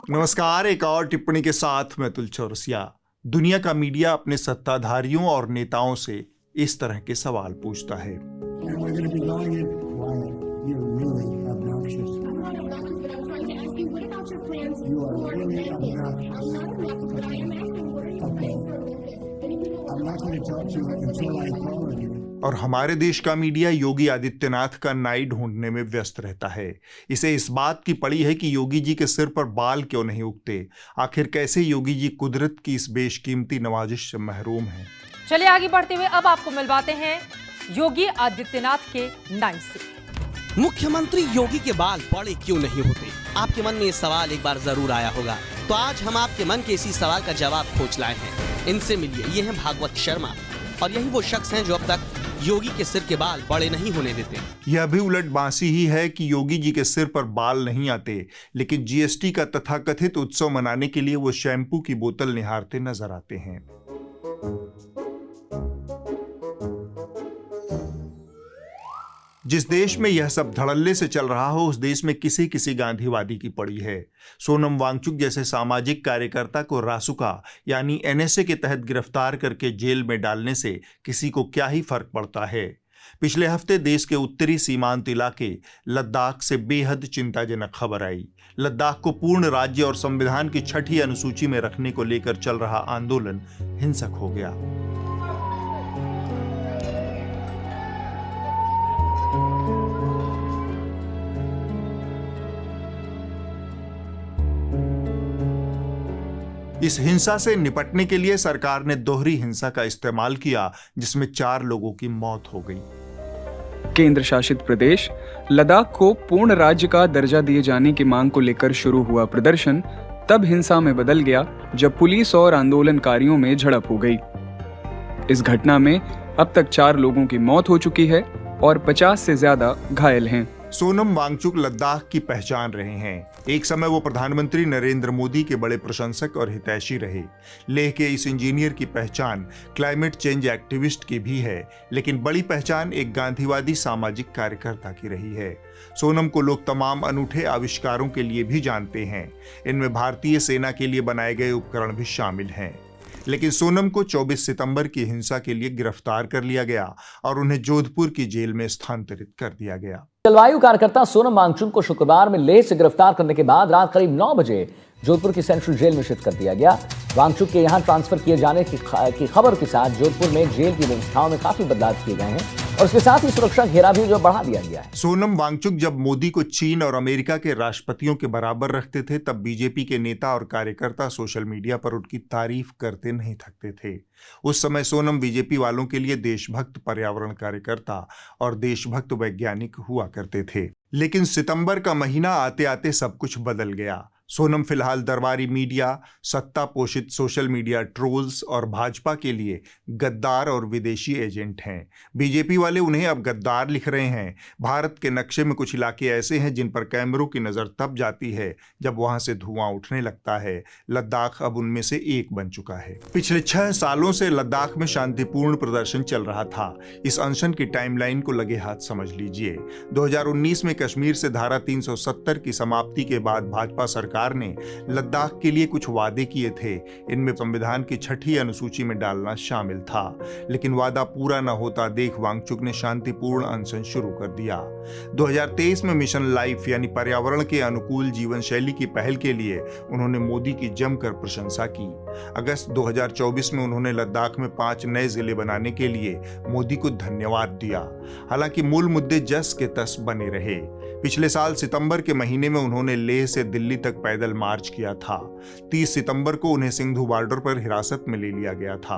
नमस्कार, एक और टिप्पणी के साथ मैं तुल चौरसिया। दुनिया का मीडिया अपने सत्ताधारियों और नेताओं से इस तरह के सवाल पूछता है। और हमारे देश का मीडिया योगी आदित्यनाथ का नाई ढूंढने में व्यस्त रहता है। इसे इस बात की पड़ी है कि योगी जी के सिर पर बाल क्यों नहीं उगते। आखिर कैसे योगी जी कुदरत की इस बेशकीमती नवाजिश से महरूम हैं। चलिए आगे बढ़ते हुए अब आपको मिलवाते हैं योगी आदित्यनाथ के नाई से। मुख्यमंत्री योगी के बाल बड़े क्यों नहीं होते? आपके मन में ये सवाल एक बार जरूर आया होगा, तो आज हम आपके मन के इसी सवाल का जवाब खोज लाए हैं। इनसे मिलिए, ये हैं भागवत शर्मा और यही वो शख्स हैं जो अब तक योगी के सिर के बाल बड़े नहीं होने देते। यह भी उलट बांसी ही है कि योगी जी के सिर पर बाल नहीं आते, लेकिन जीएसटी का तथाकथित उत्सव मनाने के लिए वो शैम्पू की बोतल निहारते नजर आते हैं। जिस देश में यह सब धड़ल्ले से चल रहा हो, उस देश में किसी किसी गांधीवादी की पड़ी है। सोनम वांगचुक जैसे सामाजिक कार्यकर्ता को रासुका यानी एनएसए के तहत गिरफ्तार करके जेल में डालने से किसी को क्या ही फर्क पड़ता है। पिछले हफ्ते देश के उत्तरी सीमांत इलाके लद्दाख से बेहद चिंताजनक खबर आई। लद्दाख को पूर्ण राज्य और संविधान की 6ठी अनुसूची में रखने को लेकर चल रहा आंदोलन हिंसक हो गया। इस हिंसा से निपटने के लिए सरकार ने दोहरी हिंसा का इस्तेमाल किया, जिसमें 4 लोगों की मौत हो गई। केंद्र शासित प्रदेश लद्दाख को पूर्ण राज्य का दर्जा दिए जाने की मांग को लेकर शुरू हुआ प्रदर्शन तब हिंसा में बदल गया जब पुलिस और आंदोलनकारियों में झड़प हो गई। इस घटना में अब तक 4 लोगों की मौत हो चुकी है और 50 से ज्यादा घायल हैं। सोनम वांगचुक लद्दाख की पहचान रहे हैं। एक समय वो प्रधानमंत्री नरेंद्र मोदी के बड़े प्रशंसक और हितैषी रहे। लेह के इस इंजीनियर की पहचान क्लाइमेट चेंज एक्टिविस्ट की भी है, लेकिन बड़ी पहचान एक गांधीवादी सामाजिक कार्यकर्ता की रही है। सोनम को लोग तमाम अनूठे आविष्कारों के लिए भी जानते हैं। इनमें भारतीय सेना के लिए बनाए गए उपकरण भी शामिल हैं। लेकिन सोनम को 24 सितंबर की हिंसा के लिए गिरफ्तार कर लिया गया और उन्हें जोधपुर की जेल में स्थानांतरित कर दिया गया। जलवायु कार्यकर्ता सोनम वांगचुक को शुक्रवार में लेह से गिरफ्तार करने के बाद रात करीब 9 बजे जोधपुर की सेंट्रल जेल में शिफ्ट कर दिया गया। वांगचुक के यहां ट्रांसफर किए जाने की खबर के साथ जोधपुर में जेल की व्यवस्थाओं में काफी बदलाव किए गए हैं और इसके साथ ही सुरक्षा घेरा भी जो बढ़ा दिया गया है। सोनम वांगचुक जब मोदी को चीन और अमेरिका के राष्ट्रपतियों के बराबर रखते थे, तब बीजेपी के नेता और कार्यकर्ता सोशल मीडिया पर उनकी तारीफ करते नहीं थकते थे। उस समय सोनम बीजेपी वालों के लिए देशभक्त पर्यावरण कार्यकर्ता और देशभक्त वैज्ञानिक हुआ करते थे। लेकिन सितंबर का महीना आते आते सब कुछ बदल गया। सोनम फिलहाल दरबारी मीडिया, सत्ता पोषित सोशल मीडिया ट्रोल्स और भाजपा के लिए गद्दार और विदेशी एजेंट हैं। बीजेपी वाले उन्हें अब गद्दार लिख रहे हैं। भारत के नक्शे में कुछ इलाके ऐसे हैं जिन पर कैमरों की नज़र तब जाती है जब वहां से धुआं उठने लगता है। लद्दाख अब उनमें से एक बन चुका है। पिछले 6 सालों से लद्दाख में शांतिपूर्ण प्रदर्शन चल रहा था। इस अनशन की टाइमलाइन को लगे हाथ समझ लीजिए। 2019 में कश्मीर से धारा 370 की समाप्ति के बाद भाजपा सरकार ने लद्दाख के लिए कुछ वादे किए थे। इनमें संविधान की 6ठी अनुसूची में डालना शामिल था, लेकिन वादा पूरा न होता देख वांगचुक ने शांतिपूर्ण अनशन शुरू कर दिया। 2023 में मिशन लाइफ यानी पर्यावरण के अनुकूल जीवन शैली की पहल के लिए उन्होंने मोदी की जमकर प्रशंसा की। अगस्त 2024 में उन्होंने लद्दाख में 5 नए जिले बनाने के लिए मोदी को धन्यवाद दिया। हालांकि मूल मुद्दे जस के तस बने रहे। पिछले साल सितंबर के महीने में उन्होंने लेह से दिल्ली तक पैदल मार्च किया था। 30 सितंबर को उन्हें सिंधु बॉर्डर पर हिरासत में ले लिया गया था।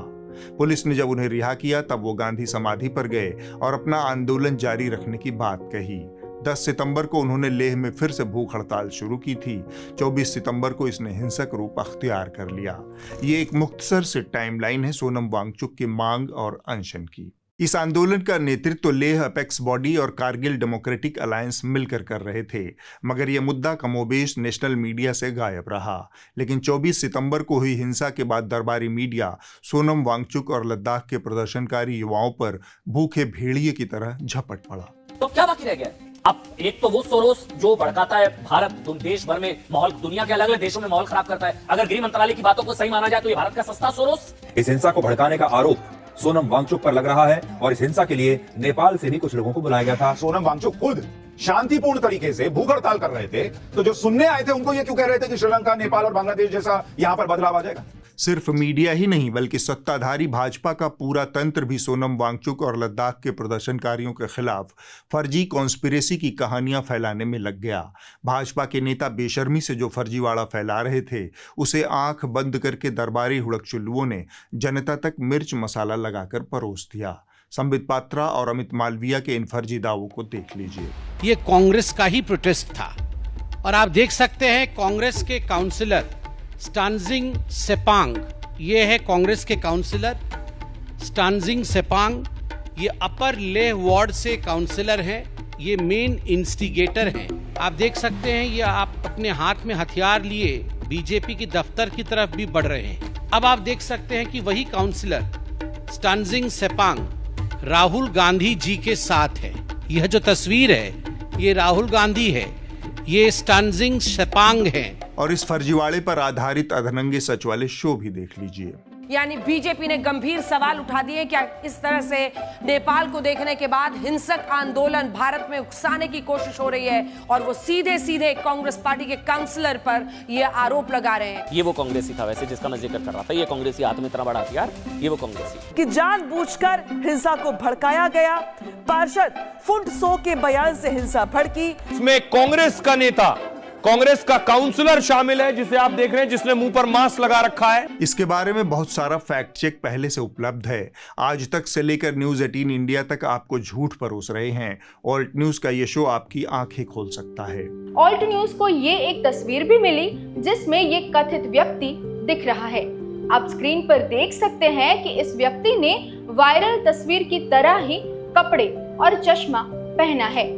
पुलिस ने जब उन्हें रिहा किया तब वो गांधी समाधि पर गए और अपना आंदोलन जारी रखने की बात कही। 10 सितंबर को उन्होंने लेह में फिर से भूख हड़ताल शुरू की थी। 24 सितंबर को इसने हिंसक रूप अख्तियार कर लिया। ये एक मुख्तसर से टाइमलाइन है सोनम वांगचुक की मांग और अनशन की। इस आंदोलन का नेतृत्व लेह अपेक्स बॉडी और कारगिल डेमोक्रेटिक अलायंस मिलकर कर रहे थे, मगर यह मुद्दा कमोबेश नेशनल मीडिया से गायब रहा। लेकिन 24 सितंबर को हुई हिंसा के बाद दरबारी मीडिया सोनम वांगचुक और लद्दाख के प्रदर्शनकारी युवाओं पर भूखे भेड़िए की तरह झपट पड़ा। तो क्या बाकी रह गया? अब एक तो वो सोरोस जो भड़काता है भारत देश भर में माहौल, दुनिया के अलग अलग देशों में माहौल खराब करता है। अगर गृह मंत्रालय की बातों को सही माना जाए तो ये भारत का सस्ता सोरोस। इस हिंसा को भड़काने का आरोप सोनम वांगचुक पर लग रहा है और इस हिंसा के लिए नेपाल से भी कुछ लोगों को बुलाया गया था। सोनम वांगचुक खुद शांतिपूर्ण तरीके से भूख हड़ताल कर रहे थे, तो जो सुनने आए थे उनको ये क्यों कह रहे थे कि श्रीलंका, नेपाल और बांग्लादेश जैसा यहां पर बदलाव आ जाएगा? सिर्फ मीडिया ही नहीं बल्कि सत्ताधारी भाजपा का पूरा तंत्र भी सोनम वांगचुक और लद्दाख के प्रदर्शनकारियों के खिलाफ फर्जी कॉन्स्पिरेसी की कहानियां फैलाने में लग गया। भाजपा के नेता बेशर्मी से जो फर्जीवाड़ा फैला रहे थे उसे आंख बंद करके दरबारी हुड़कचुल्लुओं ने जनता तक मिर्च मसाला लगाकर परोस दिया। संबित पात्रा और अमित मालवीय के इन फर्जी दावों को देख लीजिए। ये कांग्रेस का ही प्रोटेस्ट था और आप देख सकते हैं कांग्रेस के काउंसिलर स्टानजिंग सेपांग, ये है कांग्रेस के काउंसिलर स्टानजिंग सेपांग, ये अपर लेह वार्ड से काउंसिलर हैं, ये मेन इंस्टिगेटर हैं। आप देख सकते हैं ये आप अपने हाथ में हथियार लिए बीजेपी की दफ्तर की तरफ भी बढ़ रहे हैं। अब आप देख सकते हैं कि वही काउंसिलर स्टानजिंग सेपांग राहुल गांधी जी के साथ है। यह जो तस्वीर है ये राहुल गांधी है, ये स्टानजिंग सेपांग है। और इस फर्जीवाड़े पर आधारित अधनंगे सच वाले शो भी देख लीजिए। यानी बीजेपी ने गंभीर सवाल उठा दिए, क्या इस तरह से नेपाल को देखने के बाद हिंसक आंदोलन भारत में उकसाने की कोशिश हो रही है और वो सीधे सीधे कांग्रेस पार्टी के काउंसलर पर ये आरोप लगा रहे हैं। ये वो कांग्रेसी था वैसे जिसका मैं जिक्र कर रहा था, ये कांग्रेसी हाथ में इतना बड़ा हथियार, ये वो कांग्रेसी कि जानबूझकर हिंसा को भड़काया गया। पार्षद फुंडसो के बयान से हिंसा भड़की। इसमें कांग्रेस का नेता, कांग्रेस का काउंसलर शामिल है जिसे आप देख रहे हैं, जिसने मुंह पर मास्क लगा रखा है। इसके बारे में बहुत सारा फैक्ट चेक पहले से उपलब्ध है। आज तक से लेकर न्यूज 18 इंडिया तक आपको झूठ परोस रहे हैं। ऑल्ट न्यूज का ये शो आपकी आंखें खोल सकता है। ऑल्ट न्यूज को ये एक तस्वीर भी मिली जिसमें ये कथित व्यक्ति दिख रहा है। आप स्क्रीन पर देख सकते हैं कि इस व्यक्ति ने वायरल तस्वीर की तरह ही कपड़े और चश्मा पहना है।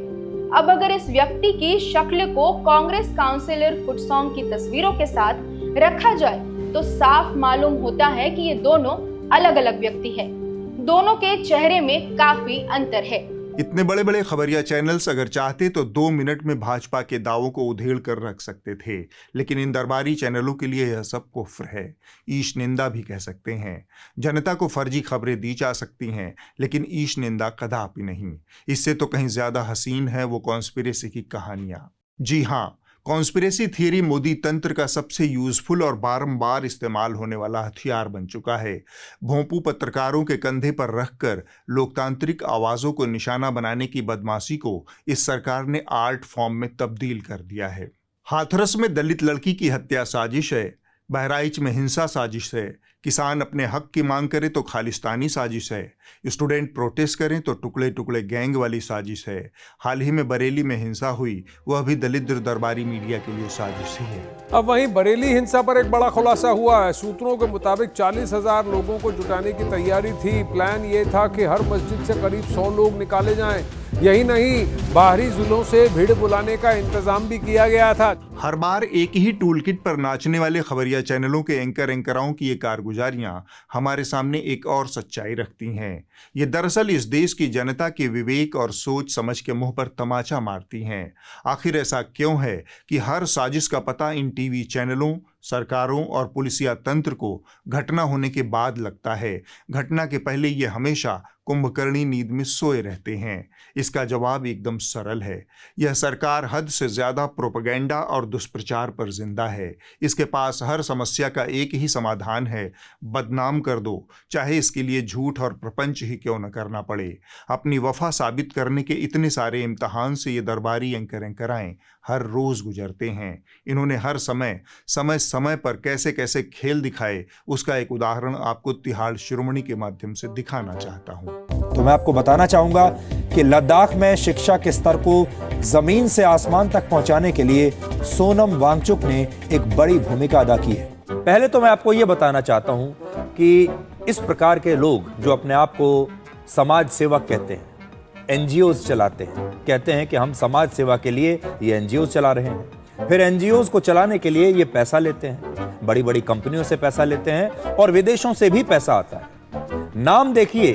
अब अगर इस व्यक्ति की शक्ल को कांग्रेस काउंसिलर फुटसोंग की तस्वीरों के साथ रखा जाए तो साफ मालूम होता है कि ये दोनों अलग अलग व्यक्ति हैं। दोनों के चेहरे में काफी अंतर है। इतने बड़े बड़े खबरिया चैनल्स अगर चाहते तो 2 मिनट में भाजपा के दावों को उधेड़ कर रख सकते थे, लेकिन इन दरबारी चैनलों के लिए यह सब कुफ्र है, ईश निंदा भी कह सकते हैं। जनता को फर्जी खबरें दी जा सकती हैं, लेकिन ईश निंदा कदापि नहीं। इससे तो कहीं ज्यादा हसीन है वो कॉन्स्पिरेसी की कहानियां। जी हाँ, कॉन्स्पिरेसी थियरी मोदी तंत्र का सबसे यूजफुल और बारंबार इस्तेमाल होने वाला हथियार बन चुका है। भोंपू पत्रकारों के कंधे पर रखकर लोकतांत्रिक आवाज़ों को निशाना बनाने की बदमाशी को इस सरकार ने आर्ट फॉर्म में तब्दील कर दिया है। हाथरस में दलित लड़की की हत्या साजिश है, बहराइच में हिंसा साजिश है, किसान अपने हक की मांग करे तो खालिस्तानी साजिश है, स्टूडेंट प्रोटेस्ट करें तो टुकड़े टुकड़े गैंग वाली साजिश है। हाल ही में बरेली में हिंसा हुई, वह भी दलित दरबारी मीडिया के लिए साजिश ही है। अब वहीं बरेली हिंसा पर एक बड़ा खुलासा हुआ है। सूत्रों के मुताबिक 40,000 लोगों को जुटाने की तैयारी थी। प्लान ये था कि हर मस्जिद से करीब 100 लोग निकाले जाएं। यही नहीं, बाहरी जिलों से भीड़ बुलाने का इंतजाम भी किया गया था। हर बार एक ही टूल किट पर नाचने वाले खबरिया चैनलों के एंकराओं की ये कारगुजारियां हमारे सामने एक और सच्चाई रखती हैं। ये दरअसल इस देश की जनता के विवेक और सोच समझ के मुंह पर तमाचा मारती हैं। आखिर ऐसा क्यों है कि हर साजिश का पता इन टीवी चैनलों, सरकारों और पुलिसिया तंत्र को घटना होने के बाद लगता है? घटना के पहले ये हमेशा कुंभकर्णी नींद में सोए रहते हैं। इसका जवाब एकदम सरल है। यह सरकार हद से ज्यादा प्रोपेगेंडा और दुष्प्रचार पर जिंदा है। इसके पास हर समस्या का एक ही समाधान है, बदनाम कर दो, चाहे इसके लिए झूठ और प्रपंच ही क्यों न करना पड़े। अपनी वफा साबित करने के इतने सारे इम्तहान से ये दरबारी एंकराएं हर रोज गुजरते हैं। इन्होंने हर समय समय पर कैसे कैसे खेल दिखाए, उसका एक उदाहरण आपको तिहाड़ शिरोमणि के माध्यम से दिखाना चाहता हूं। तो मैं आपको बताना चाहूंगा कि लद्दाख में शिक्षा के स्तर को जमीन से आसमान तक पहुंचाने के लिए सोनम वांगचुक ने एक बड़ी भूमिका अदा की है। पहले तो मैं आपको यह बताना चाहता हूं कि इस प्रकार के लोग जो अपने आप को समाज सेवक कहते हैं, एनजीओज चलाते हैं, कहते हैं कि हम समाज सेवा के लिए ये एनजीओज चला रहे हैं, फिर एनजीओज को चलाने के लिए ये पैसा लेते हैं, बड़ी बड़ी कंपनियों से पैसा लेते हैं और विदेशों से भी पैसा आता है। नाम देखिए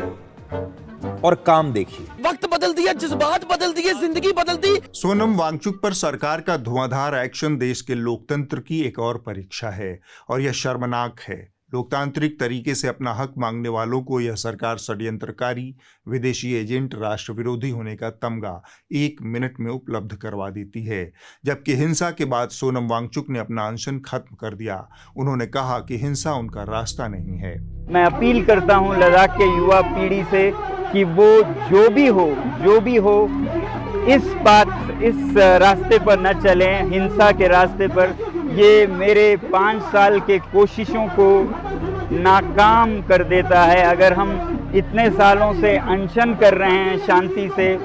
और काम देखिए। वक्त बदल दिया, जज्बात बदल दिए, जिंदगी बदल दी। सोनम वांगचुक पर सरकार का धुआंधार एक्शन देश के लोकतंत्र की एक और परीक्षा है और यह शर्मनाक है। लोकतांत्रिक तरीके से अपना हक मांगने वालों को यह सरकार षड्यंत्रकारी, विदेशी एजेंट, राष्ट्र विरोधी होने का तमगा 1 मिनट में उपलब्ध करवा देती है। जबकि हिंसा के बाद सोनम वांगचुक ने अपना अनशन खत्म कर दिया। उन्होंने कहा कि हिंसा उनका रास्ता नहीं है। मैं अपील करता हूं लद्दाख के युवा पीढ़ी से कि वो जो भी हो इस रास्ते पर न चलें, हिंसा के रास्ते पर। ये मेरे 5 साल के कोशिशों को नाकाम कर देता है। अगर हम इतने सालों से अनशन कर रहे हैं, शांति से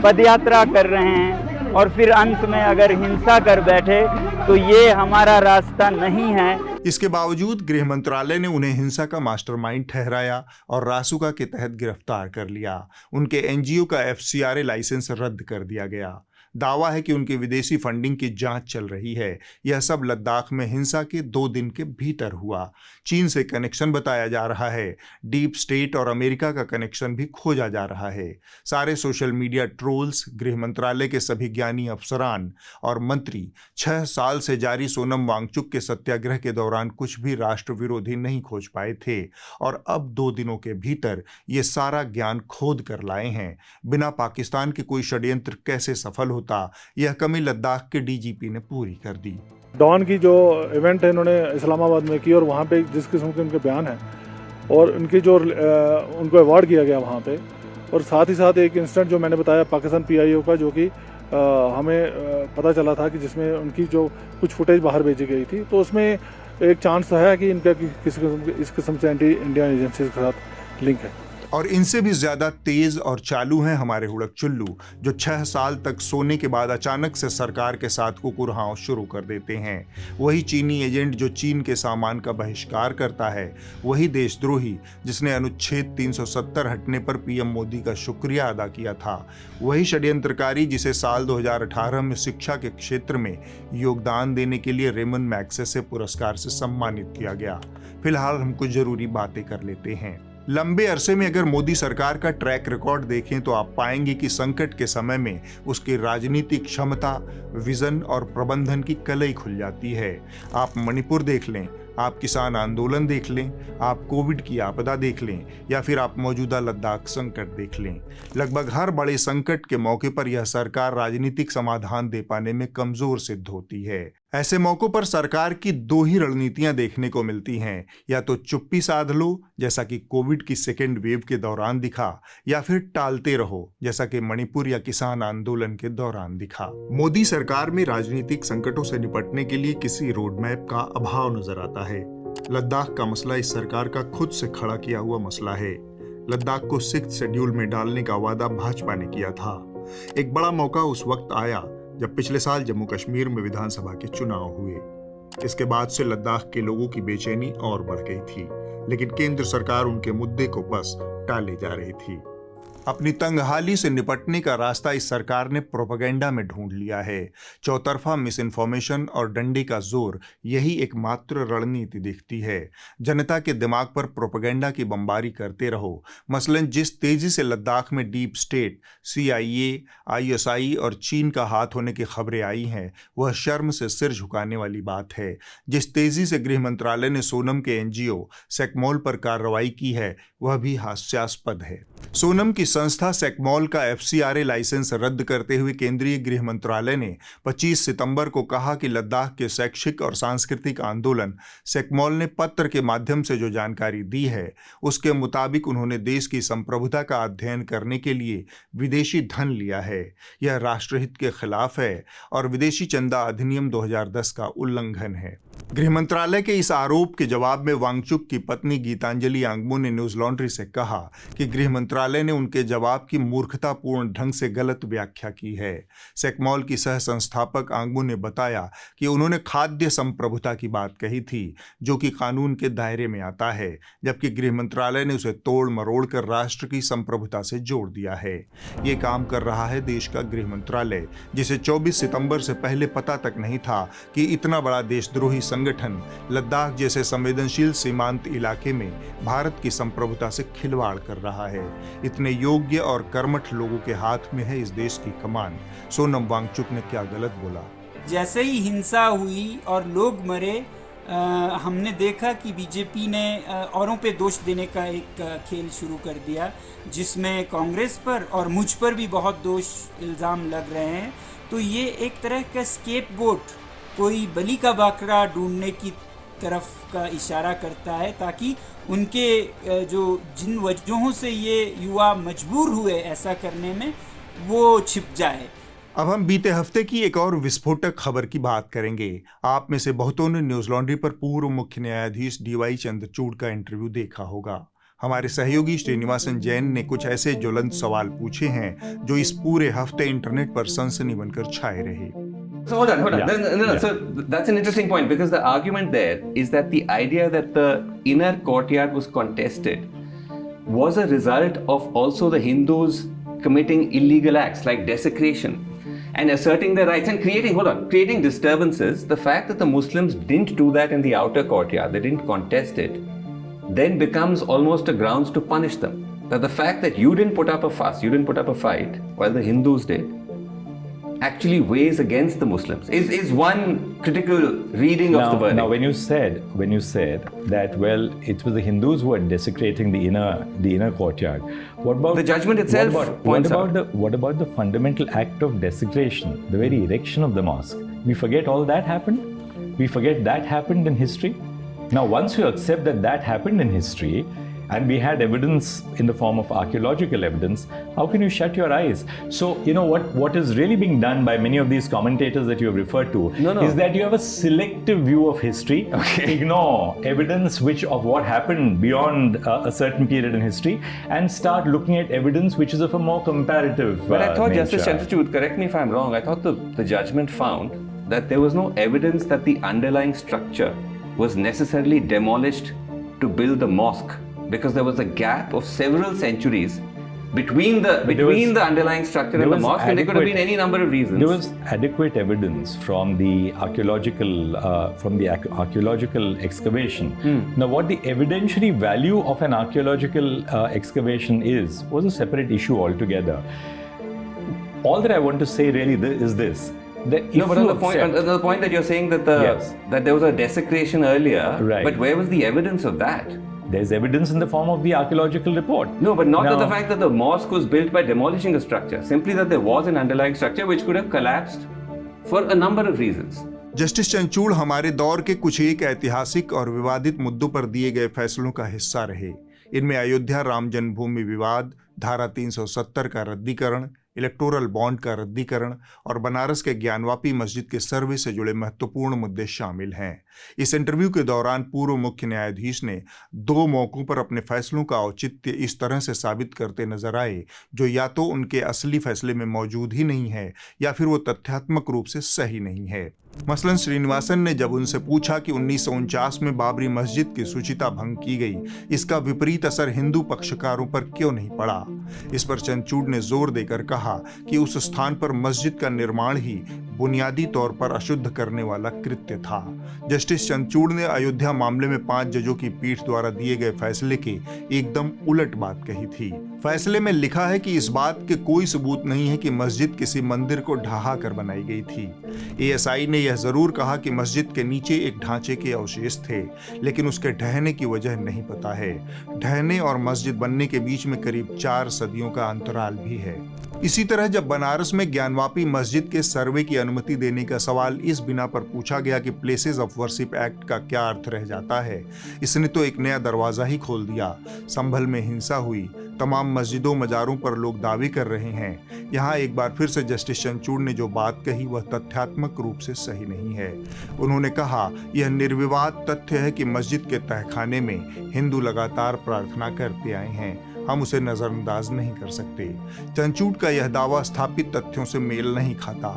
पदयात्रा कर रहे हैं और फिर अंत में अगर हिंसा कर बैठे तो ये हमारा रास्ता नहीं है। इसके बावजूद गृह मंत्रालय ने उन्हें हिंसा का मास्टरमाइंड ठहराया और रासुका के तहत गिरफ्तार कर लिया। उनके एनजीओ का FCRA लाइसेंस रद्द कर दिया गया। दावा है कि उनकी विदेशी फंडिंग की जांच चल रही है। यह सब लद्दाख में हिंसा के 2 दिन के भीतर हुआ। चीन से कनेक्शन बताया जा रहा है। डीप स्टेट और अमेरिका का कनेक्शन भी खोजा जा रहा है। सारे सोशल मीडिया ट्रोल्स, गृह मंत्रालय के सभी ज्ञानी अफसरान और मंत्री 6 साल से जारी सोनम वांगचुक के सत्याग्रह के दौरान कुछ भी राष्ट्र विरोधी नहीं खोज पाए थे और अब 2 दिनों के भीतर ये सारा ज्ञान खोद कर लाए हैं। बिना पाकिस्तान के कोई षड्यंत्र कैसे सफल होता, यह कमी लद्दाख के डीजीपी ने पूरी कर दी। डॉन की जो इवेंट है इन्होंने इस्लामाबाद में की और वहाँ पे जिस किस्म के उनके बयान हैं और उनकी जो उनको अवार्ड किया गया वहाँ पे, और साथ ही साथ एक इंसिडेंट जो मैंने बताया पाकिस्तान PIO का, जो कि हमें पता चला था कि जिसमें उनकी जो कुछ फुटेज बाहर भेजी गई थी, तो उसमें एक चांस है कि इनका इस किस्म से एंटी इंडियन एजेंसीज के साथ लिंक है। और इनसे भी ज्यादा तेज और चालू हैं हमारे हुड़क चुल्लू, जो 6 साल तक सोने के बाद अचानक से सरकार के साथ कुकुरहाव शुरू कर देते हैं। वही चीनी एजेंट जो चीन के सामान का बहिष्कार करता है, वही देशद्रोही जिसने अनुच्छेद 370 हटने पर PM मोदी का शुक्रिया अदा किया था, वही षड्यंत्रकारी जिसे साल 2018 में शिक्षा के क्षेत्र में योगदान देने के लिए रेमन मैग्सेसे पुरस्कार से सम्मानित किया गया। फिलहाल हम कुछ जरूरी बातें कर लेते हैं। लंबे अरसे में अगर मोदी सरकार का ट्रैक रिकॉर्ड देखें तो आप पाएंगे कि संकट के समय में उसकी राजनीतिक क्षमता, विजन और प्रबंधन की कलई खुल जाती है। आप मणिपुर देख लें, आप किसान आंदोलन देख लें, आप कोविड की आपदा देख लें या फिर आप मौजूदा लद्दाख संकट देख लें। लगभग हर बड़े संकट के मौके पर यह सरकार राजनीतिक समाधान दे पाने में कमजोर सिद्ध होती है। ऐसे मौकों पर सरकार की 2 ही रणनीतियां देखने को मिलती हैं, या तो चुप्पी साध लो जैसा कि कोविड की 2nd वेव के दौरान दिखा, या फिर टालते रहो जैसा कि मणिपुर या किसान आंदोलन के दौरान दिखा। मोदी सरकार में राजनीतिक संकटों से निपटने के लिए किसी रोड मैप का अभाव नजर आता है। लद्दाख का मसला इस सरकार का खुद से खड़ा किया हुआ मसला है। लद्दाख को 6th शेड्यूल में डालने का वादा भाजपा ने किया था। एक बड़ा मौका उस वक्त आया जब पिछले साल जम्मू कश्मीर में विधानसभा के चुनाव हुए। इसके बाद से लद्दाख के लोगों की बेचैनी और बढ़ गई थी, लेकिन केंद्र सरकार उनके मुद्दे को बस टाले जा रही थी। अपनी तंगहाली से निपटने का रास्ता इस सरकार ने प्रोपेगेंडा में ढूंढ लिया है। चौतरफा मिस इन्फॉर्मेशन और डंडे का जोर, यही एकमात्र रणनीति दिखती है। जनता के दिमाग पर प्रोपेगेंडा की बमबारी करते रहो। मसलन जिस तेजी से लद्दाख में डीप स्टेट, CIA, ISI और चीन का हाथ होने की खबरें आई हैं, वह शर्म से सिर झुकाने वाली बात है। जिस तेजी से गृह मंत्रालय ने सोनम के NGO सेकमॉल पर कार्रवाई की है, वह भी हास्यास्पद है। सोनम की संस्था सेकमॉल का FCRA लाइसेंस रद्द करते हुए केंद्रीय गृह मंत्रालय ने 25 सितंबर को कहा कि लद्दाख के शैक्षिक और सांस्कृतिक आंदोलन सेकमॉल ने पत्र के माध्यम से जो जानकारी दी है, उसके मुताबिक उन्होंने देश की संप्रभुता का अध्ययन करने के लिए विदेशी धन लिया है। यह राष्ट्रहित के खिलाफ है और विदेशी चंदा अधिनियम 2010 का उल्लंघन है। गृह मंत्रालय के इस आरोप के जवाब में वांगचुक की पत्नी गीतांजलि आंगमो ने न्यूज लॉन्ड्री से कहा कि गृह मंत्रालय ने उनके जवाब की मूर्खतापूर्ण ढंग से गलत व्याख्या की है। सेकमॉल की सह संस्थापक आंगमो ने बताया कि उन्होंने खाद्य संप्रभुता की बात कही थी, जो कि कानून के दायरे में आता है, जबकि गृह मंत्रालय ने उसे तोड़ मरोड़ कर राष्ट्र की संप्रभुता से जोड़ दिया है। ये काम कर रहा है देश का गृह मंत्रालय, जिसे 24 सितंबर से पहले पता तक नहीं था कि इतना बड़ा देशद्रोही संगठन लद्दाख जैसे संवेदनशील सीमांत इलाके में भारत की संप्रभुता से खिलवाड़ कर रहा है। इतने योग्य और कर्मठ लोगों के हाथ में है इस देश की कमान। सोनम वांगचुक ने क्या गलत बोला? जैसे ही हिंसा हुई और लोग मरे, हमने देखा कि बीजेपी ने औरों पे दोष देने का एक खेल शुरू कर दिया, जिसमें कांग्रेस पर और मुझ पर भी बहुत दोष इल्ज़ाम लग रहे हैं। तो ये एक तरह का स्केपगोट, कोई बलि का बकरा ढूंढने की तरफ का इशारा करता है, ताकि उनके जो जिन वजहों से ये युवा मजबूर हुए ऐसा करने में, वो छिप जाए। अब हम बीते हफ्ते की एक और विस्फोटक खबर की बात करेंगे। आप में से बहुतों ने न्यूज लॉन्ड्री पर पूर्व मुख्य न्यायाधीश डीवाई चंद्रचूड़ का इंटरव्यू देखा होगा। हमारे सहयोगी श्रीनिवासन जैन ने कुछ ऐसे ज्वलंत सवाल पूछे हैं जो इस पूरे हफ्ते इंटरनेट पर सनसनी बनकर छाए रहे। So hold on. No. So that's an interesting point, because the argument there is that the idea that the inner courtyard was contested was a result of also the Hindus committing illegal acts like desecration and asserting their rights and creating disturbances. The fact that the Muslims didn't do that in the outer courtyard, they didn't contest it, then becomes almost a grounds to punish them. That the fact that you didn't put up a fuss, you didn't put up a fight, while the Hindus did, actually weighs against the Muslims, is one critical reading of the verdict. Now, when you said that, well, it was the Hindus who were desecrating the inner courtyard. What about the judgment itself? What about the fundamental act of desecration, the very erection of the mosque? We forget all that happened. We forget that happened in history. Now, once you accept that that happened in history, and we had evidence in the form of archaeological evidence, how can you shut your eyes? So, you know what is really being done by many of these commentators that you have referred to is that you have a selective view of history, ignore evidence of what happened beyond a certain period in history, and start looking at evidence which is of a more comparative But I thought, nature. Justice Chandrachud, correct me if I'm wrong, I thought the judgment found that there was no evidence that the underlying structure was necessarily demolished to build the mosque, because there was a gap of several centuries between the underlying structure and the mosque, and there could have been any number of reasons. There was adequate evidence from the archaeological excavation. Now, what the evidentiary value of an archaeological excavation was a separate issue altogether. All that I want to say really is this. The point that you're saying that that there was a desecration earlier, right? But where was the evidence of that? There's evidence in the form of the archaeological report. No, but not the fact that the mosque was built by demolishing a structure. Simply that there was an underlying structure which could have collapsed for a number of reasons. Justice Chandrachud हमारे दौर के कुछ एक ऐतिहासिक और विवादित मुद्दों पर दिए गए फैसलों का हिस्सा रहे। इनमें अयोध्या राम जन्मभूमि विवाद, धारा 370 का रद्दीकरण, इलेक्टोरल बॉन्ड का रद्दीकरण और बनारस के ज्ञानवापी मस्जिद के सर्वे से जुड़े महत्वपूर्ण मुद्दे शामिल हैं। इस इंटरव्यू के दौरान पूर्व मुख्य न्यायाधीश ने 2 मौकों पर अपने फैसलों का औचित्य इस तरह से साबित करते नजर आए जो या तो उनके असली फैसले में मौजूद ही नहीं है या फिर वो तथ्यात्मक रूप से सही नहीं है। मसलन श्रीनिवासन ने जब उनसे पूछा कि 1949 में बाबरी मस्जिद की शुचिता भंग की गई, इसका विपरीत असर हिंदू पक्षकारों पर क्यों नहीं पड़ा, इस पर चंद्रचूड़ ने जोर देकर कहा कि उस स्थान पर मस्जिद का निर्माण ही बुनियादी तौर पर अशुद्ध करने वाला कृत्य था। जस्टिस चंद्रचूड़ ने अयोध्या मामले में 5 जजों की पीठ द्वारा दिए गए फैसले के एकदम उलट बात कही थी। फैसले में लिखा है कि इस बात के कोई सबूत नहीं है कि मस्जिद किसी मंदिर को ढहा कर बनाई गई थी। एएसआई ने यह जरूर कहा कि मस्जिद के नीचे एक ढांचे के अवशेष थे, लेकिन उसके ढहने की वजह नहीं पता है। ढहने और मस्जिद बनने के बीच में करीब 4 सदियों का अंतराल भी है। इसी तरह जब बनारस में ज्ञानवापी मस्जिद के सर्वे की अनुमति देने का सवाल इस बिना पर पूछा गया कि प्लेसेस ऑफ वर्शिप एक्ट का क्या अर्थ रह जाता है, इसने तो एक नया दरवाजा ही खोल दिया। संभल में हिंसा हुई, तमाम मस्जिदों मजारों पर लोग दावे कर रहे हैं। यहाँ एक बार फिर से जस्टिस चंद्रचूड़ ने जो बात कही वह तथ्यात्मक रूप से सही नहीं है। उन्होंने कहा, यह निर्विवाद तथ्य है कि मस्जिद के तहखाने में हिंदू लगातार प्रार्थना करते आए हैं, हम उसे नजरअंदाज नहीं कर सकते। चंद्रचूड़ का यह दावा स्थापित तथ्यों से मेल नहीं खाता।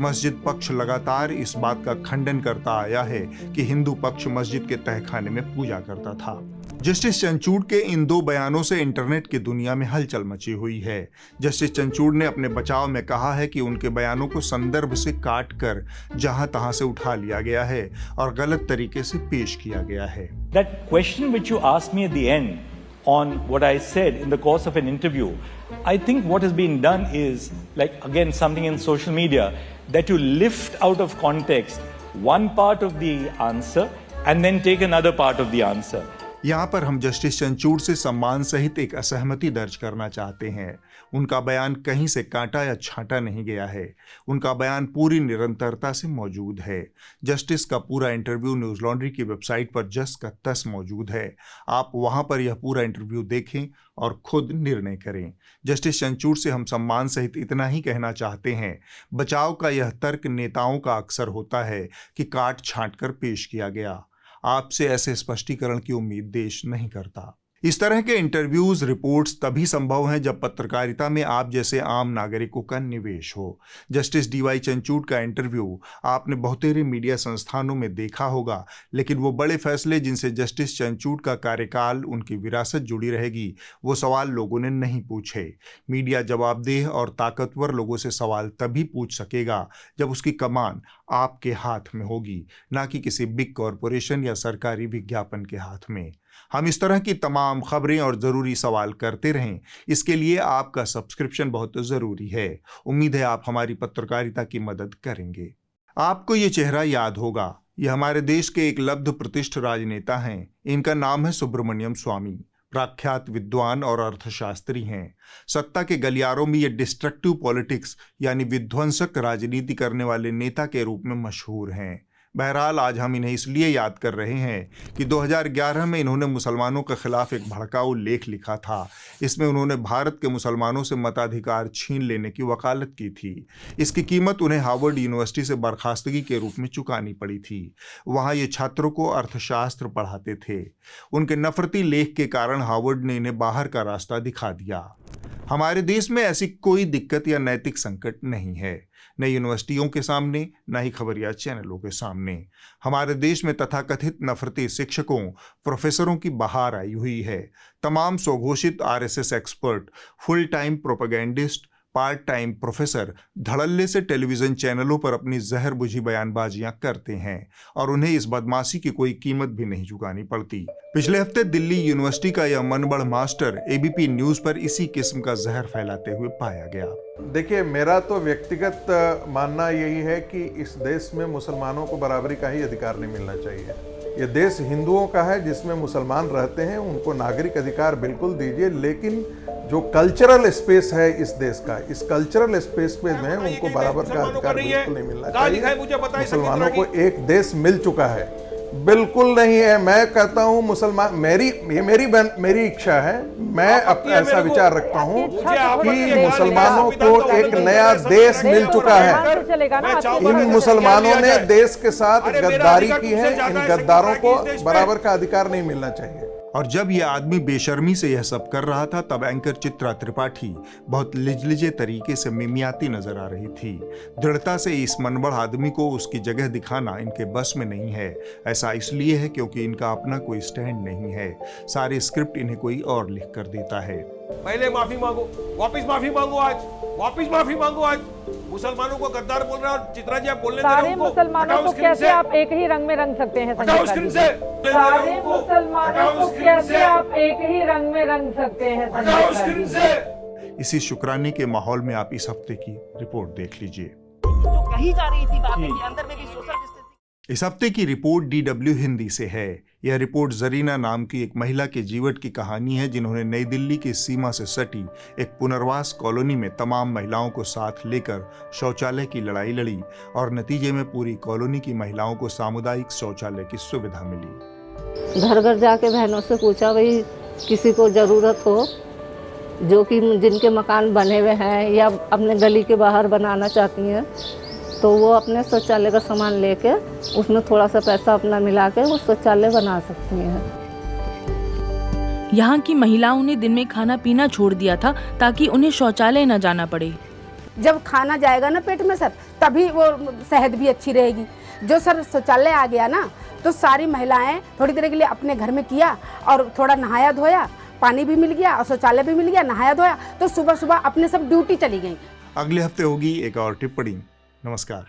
मस्जिद पक्ष लगातार इस बात का खंडन करता आया है कि हिंदू पक्ष मस्जिद के तहखाने में पूजा करता था। जस्टिस चंद्रचूड़ के इन 2 बयानों से इंटरनेट की दुनिया में हलचल मची हुई है। जस्टिस चंद्रचूड़ ने अपने बचाव में कहा है कि उनके बयानों को संदर्भ से काट कर जहां तहां से उठा लिया गया है और गलत तरीके से पेश किया गया है। That question which you asked me at the end, on what I said in the course of an interview. I think what is being done is, like again, something in social media, that you lift out of context one part of the answer and then take another part of the answer. यहाँ पर हम justice चंचूड़ से सम्मान सहित एक असहमति दर्ज करना चाहते हैं। उनका बयान कहीं से काटा या छांटा नहीं गया है। उनका बयान पूरी निरंतरता से मौजूद है। जस्टिस का पूरा इंटरव्यू न्यूज लॉन्ड्री की वेबसाइट पर जस का तस मौजूद है। आप वहां पर यह पूरा इंटरव्यू देखें और खुद निर्णय करें। जस्टिस चंचूड़ से हम सम्मान सहित इतना ही कहना चाहते हैं, बचाव का यह तर्क नेताओं का अक्सर होता है कि काट छांट कर पेश किया गया। आपसे ऐसे स्पष्टीकरण की उम्मीद देश नहीं करता। इस तरह के इंटरव्यूज, रिपोर्ट्स तभी संभव हैं जब पत्रकारिता में आप जैसे आम नागरिकों का निवेश हो। जस्टिस डीवाई चंचूड़ का इंटरव्यू आपने बहुतेरे मीडिया संस्थानों में देखा होगा, लेकिन वो बड़े फैसले जिनसे जस्टिस चंचूड़ का कार्यकाल, उनकी विरासत जुड़ी रहेगी, वो सवाल लोगों ने नहीं पूछे। मीडिया जवाबदेह और ताकतवर लोगों से सवाल तभी पूछ सकेगा जब उसकी कमान आपके हाथ में होगी, ना कि किसी बिग कॉरपोरेशन या सरकारी विज्ञापन के हाथ में। हम इस तरह की तमाम खबरें और ज़रूरी सवाल करते रहें, इसके लिए आपका सब्सक्रिप्शन बहुत ज़रूरी है। उम्मीद है आप हमारी पत्रकारिता की मदद करेंगे। आपको ये चेहरा याद होगा, ये हमारे देश के एक लब्ध प्रतिष्ठ राजनेता हैं। इनका नाम है सुब्रमण्यम स्वामी। प्रख्यात विद्वान और अर्थशास्त्री हैं। सत्ता के गलियारों में ये डिस्ट्रक्टिव पॉलिटिक्स यानी विध्वंसक राजनीति करने वाले नेता के रूप में मशहूर हैं। बहरहाल आज हम इन्हें इसलिए याद कर रहे हैं कि 2011 में इन्होंने मुसलमानों के खिलाफ एक भड़काऊ लेख लिखा था। इसमें उन्होंने भारत के मुसलमानों से मताधिकार छीन लेने की वकालत की थी। इसकी कीमत उन्हें हार्वर्ड यूनिवर्सिटी से बर्खास्तगी के रूप में चुकानी पड़ी थी। वहाँ ये छात्रों को अर्थशास्त्र पढ़ाते थे। उनके नफरती लेख के कारण हार्वर्ड ने इन्हें बाहर का रास्ता दिखा दिया। हमारे देश में ऐसी कोई दिक्कत या नैतिक संकट नहीं है, न यूनिवर्सिटियों के सामने, न ही खबरिया चैनलों के सामने। हमारे देश में तथाकथित नफरती शिक्षकों, प्रोफेसरों की बहार आई हुई है। तमाम स्वघोषित RSS expert, full time propagandist, part time professor धड़ल्ले से टेलीविजन चैनलों पर अपनी जहर बुझी बयानबाजियां करते हैं और उन्हें इस बदमाशी की कोई कीमत भी नहीं चुकानी पड़ती। पिछले हफ्ते दिल्ली यूनिवर्सिटी का यह मनबड़ मास्टर एबीपी न्यूज पर इसी किस्म का जहर फैलाते हुए पाया गया। देखिए, मेरा तो व्यक्तिगत मानना यही है कि इस देश में मुसलमानों को बराबरी का ही अधिकार नहीं मिलना चाहिए। ये देश हिंदुओं का है जिसमें मुसलमान रहते हैं, उनको नागरिक अधिकार बिल्कुल दीजिए, लेकिन जो कल्चरल स्पेस है इस देश का, इस कल्चरल स्पेस में उनको बराबर का अधिकार बिल्कुल नहीं मिलना चाहिए। मुसलमानों को एक देश मिल चुका है, बिल्कुल नहीं है। मैं कहता हूं मुसलमान, मेरी इच्छा है, मैं अपना ऐसा विचार रखता हूं कि मुसलमानों को एक नया देश मिल चुका है। इन मुसलमानों ने देश के साथ गद्दारी की है, इन गद्दारों को बराबर का अधिकार नहीं मिलना चाहिए। और जब यह आदमी बेशर्मी से यह सब कर रहा था, तब एंकर चित्रा त्रिपाठी बहुत लिजलिजे तरीके से मिमियाती नजर आ रही थी। दृढ़ता से इस मनबड़ आदमी को उसकी जगह दिखाना इनके बस में नहीं है। ऐसा इसलिए है क्योंकि इनका अपना कोई स्टैंड नहीं है। सारे स्क्रिप्ट इन्हें कोई और लिख कर देता है। पहले माफी मांगो, वापिस माफी मांगो, आज वापिस माफी मांगो। आज मुसलमानों को गद्दार बोल रहा है चित्रा जी, आप बोलने दे रहे हो। सारे मुसलमानों को कैसे आप एक ही रंग में रंग सकते हैं? हटाओ स्क्रीन से। सारे मुसलमानों को कैसे आप एक ही रंग में रंग सकते हैं? हटाओ स्क्रीन से। इसी शुक्राने के माहौल में आप इस हफ्ते की रिपोर्ट देख लीजिए। जो कही जा रही थी बातें कि अंदर में भी सोशल डिस्टेंसिंग। इस हफ्ते की रिपोर्ट DW हिंदी से है। यह रिपोर्ट जरीना नाम की एक महिला के जीवट की कहानी है, जिन्होंने नई दिल्ली की सीमा से सटी एक पुनर्वास कॉलोनी में तमाम महिलाओं को साथ लेकर शौचालय की लड़ाई लड़ी और नतीजे में पूरी कॉलोनी की महिलाओं को सामुदायिक शौचालय की सुविधा मिली। घर घर जाके बहनों से पूछा, भाई किसी को ज़रूरत हो, जो कि जिनके मकान बने हुए हैं या अपने गली के बाहर बनाना चाहती हैं, तो वो अपने शौचालय का सामान लेके उसमें थोड़ा सा पैसा अपना मिला के वो शौचालय बना सकती हैं। यहाँ की महिलाओं ने दिन में खाना पीना छोड़ दिया था ताकि उन्हें शौचालय न जाना पड़े। जब खाना जाएगा ना पेट में सर, तभी वो सेहत भी अच्छी रहेगी। जो सर शौचालय आ गया ना, तो सारी महिलाएं थोड़ी देर के लिए अपने घर में किया और थोड़ा नहाया धोया, पानी भी मिल गया और शौचालय भी मिल गया, नहाया धोया, तो सुबह सुबह अपने सब ड्यूटी चली गई। अगले हफ्ते होगी एक और टिप्पणी। नमस्कार।